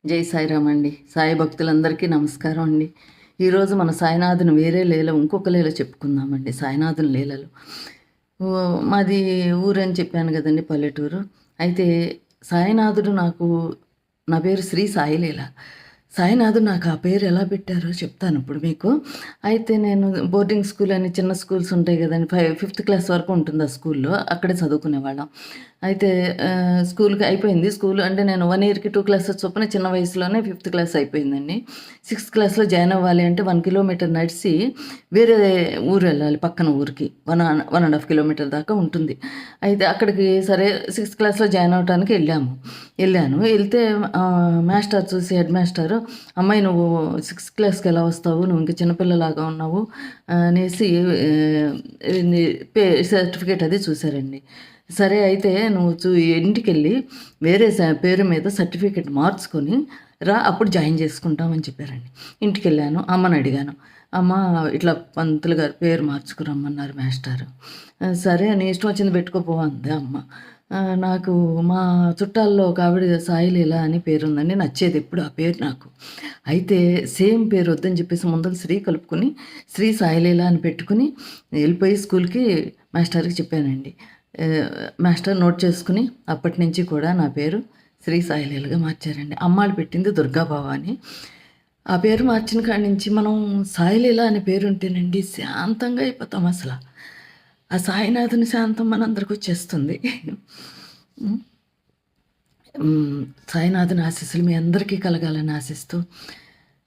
జై సాయిరామ్ అండి. సాయి భక్తులందరికీ నమస్కారం అండి. ఈరోజు మన సాయినాథుని వేరే లీల ఇంకొక లీల చెప్పుకుందామండి. సాయినాథుని లీలలు. మాది ఊరని చెప్పాను కదండి, పల్లెటూరు. అయితే సాయినాథుడు నా పేరు శ్రీ సాయిలీల. సాయినాథుడు నాకు ఆ పేరు ఎలా పెట్టారో చెప్తాను ఇప్పుడు మీకు. అయితే నేను బోర్డింగ్ స్కూల్ అని చిన్న స్కూల్స్ ఉంటాయి కదండి, ఫిఫ్త్ క్లాస్ వరకు ఉంటుంది ఆ స్కూల్లో. అక్కడే చదువుకునేవాళ్ళం. అయితే స్కూల్కి అయిపోయింది. స్కూల్ అంటే నేను 1 ఇయర్‌కి 2 క్లాసెస్ చొప్పున చిన్న వయసులోనే ఫిఫ్త్ క్లాస్ అయిపోయిందండి. సిక్స్త్ క్లాస్‌లో జాయిన్ అవ్వాలి అంటే 1 కిలోమీటర్ నడిచి వేరే ఊరు వెళ్ళాలి, పక్కన ఊరికి. 1.5 కిలోమీటర్ దాకా ఉంటుంది. అయితే అక్కడికి సరే సిక్స్త్ క్లాస్‌లో జాయిన్ అవ్వటానికి వెళ్ళాను. వెళ్తే మాస్టర్ చూసి, హెడ్ మాస్టర్, "అమ్మాయి నువ్వు సిక్స్త్ క్లాస్‌కి ఎలా వస్తావు? నువ్వు ఇంక చిన్నపిల్లలాగా ఉన్నావు" అనేసి సర్టిఫికేట్ అది చూసారండి. సరే అయితే నువ్వు ఇంటికెళ్ళి వేరే పేరు మీద సర్టిఫికేట్ మార్చుకొని రా, అప్పుడు జాయిన్ చేసుకుంటాం అని చెప్పారండి. ఇంటికెళ్ళాను, అమ్మని అడిగాను. అమ్మ, ఇట్లా పంతులు గారు పేరు మార్చుకురమ్మన్నారు మాస్టారు. సరే నీ ఇష్టం వచ్చింది పెట్టుకోపో అంది అమ్మ. నాకు మా చుట్టాల్లో ఒక ఆవిడ సాయిలీల అని పేరుందండి, నచ్చేది ఎప్పుడు ఆ పేరు నాకు. అయితే సేమ్ పేరు వద్దని చెప్పేసి ముందర శ్రీ కలుపుకొని శ్రీ సాయిలీల అని పెట్టుకుని వెళ్ళిపోయి స్కూల్కి మాస్టర్కి చెప్పానండి. మాస్టర్ నోట్ చేసుకుని అప్పటి నుంచి కూడా నా పేరు శ్రీ సాయిలీలగా మార్చారండి. అమ్మాళ్ళు పెట్టింది దుర్గాభవాని. ఆ పేరు మార్చిన కాడి నుంచి మనం సాయిలీల అనే పేరు ఉంటేనండి శాంతంగా అయిపోతాం అసలు. ఆ సాయినాథుని శాంతం మనందరికి వచ్చేస్తుంది. సాయినాథుని ఆశీస్సులు మీ అందరికీ కలగాలని ఆశిస్తూ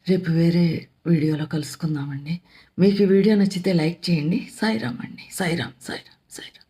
రేపు వేరే వీడియోలో కలుసుకుందామండి. మీకు ఈ వీడియో నచ్చితే లైక్ చేయండి. సాయిరామ్ అండి. సాయిరామ్, సాయిరామ్, సాయిరామ్.